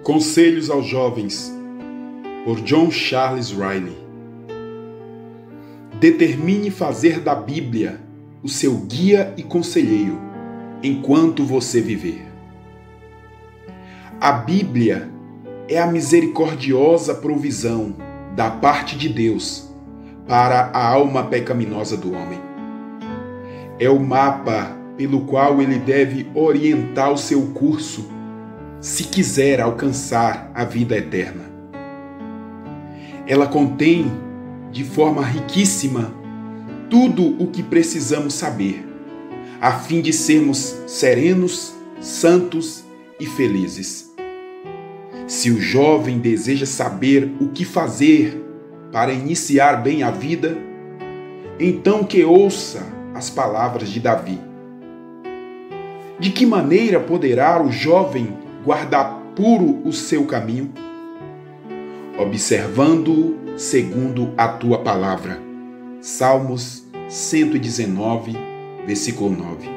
Conselhos aos Jovens, por John Charles Riley. Determine fazer da Bíblia o seu guia e conselheiro enquanto você viver. A Bíblia é a misericordiosa provisão da parte de Deus para a alma pecaminosa do homem. É o mapa pelo qual ele deve orientar o seu curso se quiser alcançar a vida eterna. Ela contém, de forma riquíssima, tudo o que precisamos saber, a fim de sermos serenos, santos e felizes. Se o jovem deseja saber o que fazer para iniciar bem a vida, então que ouça as palavras de Davi. De que maneira poderá o jovem guardar puro o seu caminho? Observando-o segundo a tua palavra. Salmos 119, versículo 9.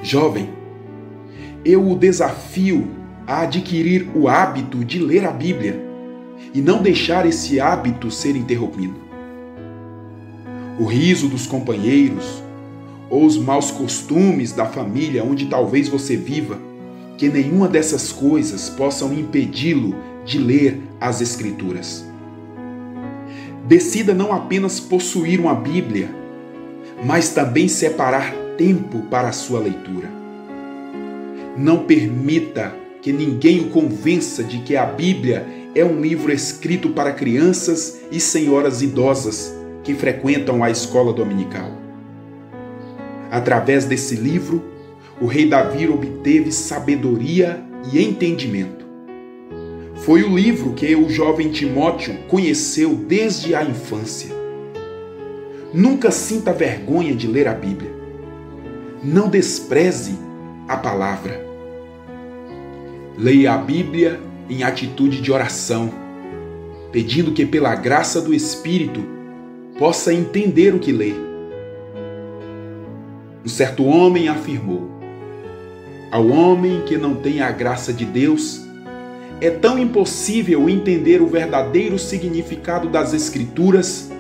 Jovem, eu o desafio a adquirir o hábito de ler a Bíblia e não deixar esse hábito ser interrompido. O riso dos companheiros ou os maus costumes da família onde talvez você viva, que nenhuma dessas coisas possam impedi-lo de ler as Escrituras. Decida não apenas possuir uma Bíblia, mas também separar tempo para a sua leitura. Não permita que ninguém o convença de que a Bíblia é um livro escrito para crianças e senhoras idosas que frequentam a escola dominical. Através desse livro, o rei Davi obteve sabedoria e entendimento. Foi o livro que o jovem Timóteo conheceu desde a infância. Nunca sinta vergonha de ler a Bíblia. Não despreze a palavra. Leia a Bíblia em atitude de oração, pedindo que pela graça do Espírito possa entender o que lê. Um certo homem afirmou: ao homem que não tem a graça de Deus, é tão impossível entender o verdadeiro significado das Escrituras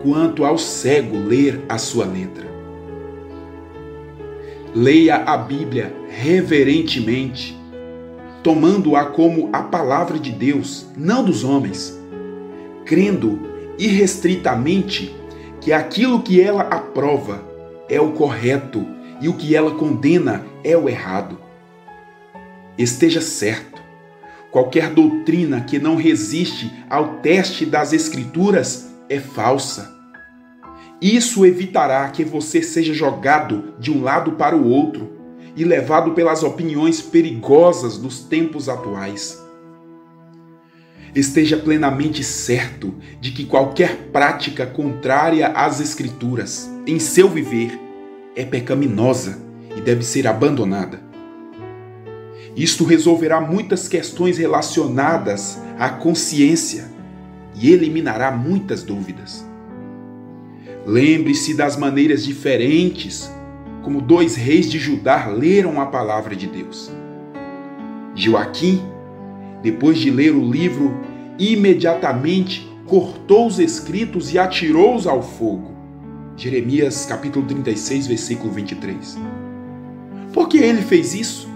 quanto ao cego ler a sua letra. Leia a Bíblia reverentemente, tomando-a como a palavra de Deus, não dos homens, crendo irrestritamente que aquilo que ela aprova é o correto e o que ela condena é o errado. Esteja certo, qualquer doutrina que não resiste ao teste das Escrituras é falsa. Isso evitará que você seja jogado de um lado para o outro e levado pelas opiniões perigosas dos tempos atuais. Esteja plenamente certo de que qualquer prática contrária às Escrituras em seu viver é pecaminosa e deve ser abandonada. Isto resolverá muitas questões relacionadas à consciência e eliminará muitas dúvidas. Lembre-se das maneiras diferentes como 2 reis de Judá leram a palavra de Deus. Joaquim, depois de ler o livro, imediatamente cortou os escritos e atirou-os ao fogo. Jeremias capítulo 36, versículo 23. Por que ele fez isso?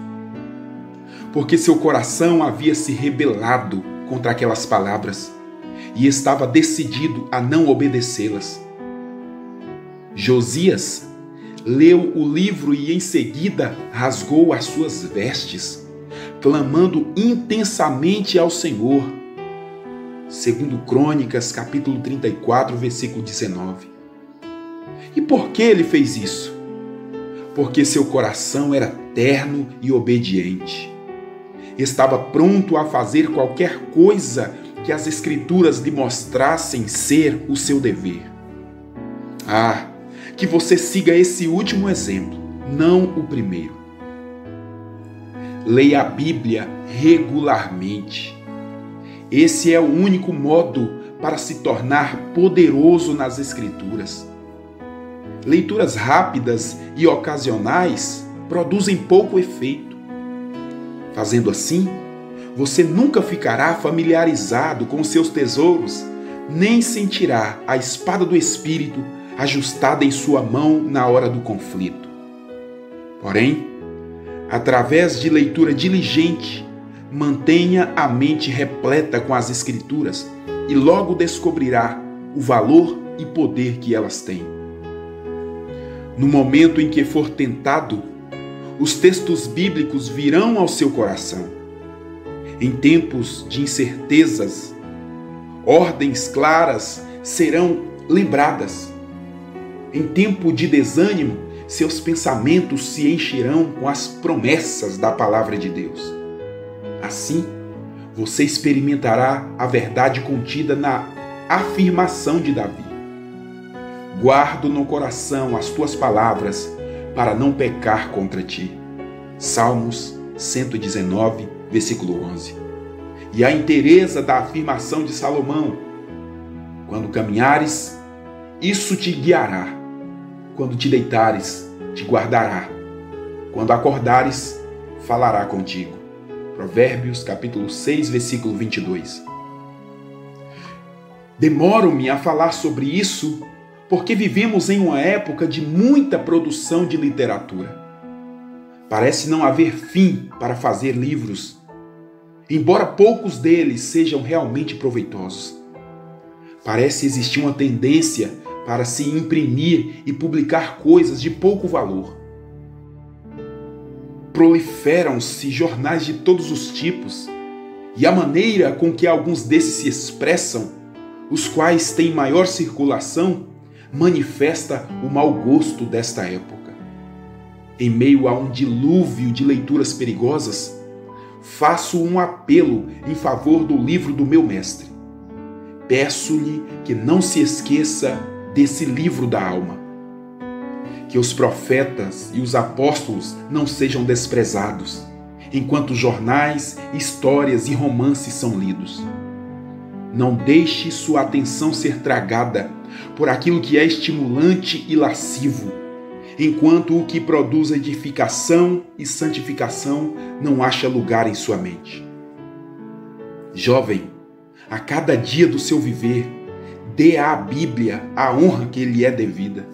Porque seu coração havia se rebelado contra aquelas palavras e estava decidido a não obedecê-las. Josias leu o livro e em seguida rasgou as suas vestes, clamando intensamente ao Senhor. Segundo Crônicas capítulo 34, versículo 19. E por que ele fez isso? Porque seu coração era terno e obediente. Estava pronto a fazer qualquer coisa que as Escrituras lhe mostrassem ser o seu dever. Ah, que você siga esse último exemplo, não o primeiro. Leia a Bíblia regularmente. Esse é o único modo para se tornar poderoso nas Escrituras. Leituras rápidas e ocasionais produzem pouco efeito. Fazendo assim, você nunca ficará familiarizado com os seus tesouros, nem sentirá a espada do Espírito ajustada em sua mão na hora do conflito. Porém, através de leitura diligente, mantenha a mente repleta com as Escrituras e logo descobrirá o valor e poder que elas têm. No momento em que for tentado, os textos bíblicos virão ao seu coração. Em tempos de incertezas, ordens claras serão lembradas. Em tempo de desânimo, seus pensamentos se encherão com as promessas da palavra de Deus. Assim, você experimentará a verdade contida na afirmação de Davi. Guardo no coração as tuas palavras para não pecar contra ti. Salmos 119, versículo 11. E a inteireza da afirmação de Salomão: quando caminhares, isso te guiará. Quando te deitares, te guardará. Quando acordares, falará contigo. Provérbios, capítulo 6, versículo 22. Demoro-me a falar sobre isso porque vivemos em uma época de muita produção de literatura. Parece não haver fim para fazer livros, embora poucos deles sejam realmente proveitosos. Parece existir uma tendência para se imprimir e publicar coisas de pouco valor. Proliferam-se jornais de todos os tipos, e a maneira com que alguns desses se expressam, os quais têm maior circulação, manifesta o mau gosto desta época. Em meio a um dilúvio de leituras perigosas, faço um apelo em favor do livro do meu mestre. Peço-lhe que não se esqueça desse livro da alma. Que os profetas e os apóstolos não sejam desprezados, enquanto jornais, histórias e romances são lidos. Não deixe sua atenção ser tragada por aquilo que é estimulante e lascivo, enquanto o que produz edificação e santificação não acha lugar em sua mente. Jovem, a cada dia do seu viver, dê à Bíblia a honra que lhe é devida.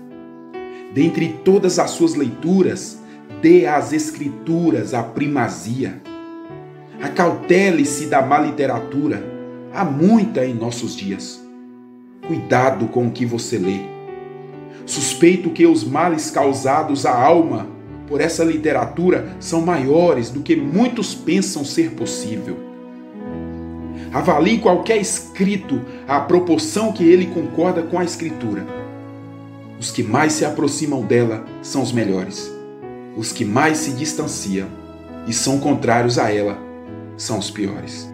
Dentre todas as suas leituras, dê às Escrituras a primazia. Acautele-se da má literatura, há muita em nossos dias. Cuidado com o que você lê. Suspeito que os males causados à alma por essa literatura são maiores do que muitos pensam ser possível. Avalie qualquer escrito à proporção que ele concorda com a Escritura. Os que mais se aproximam dela são os melhores. Os que mais se distanciam e são contrários a ela são os piores.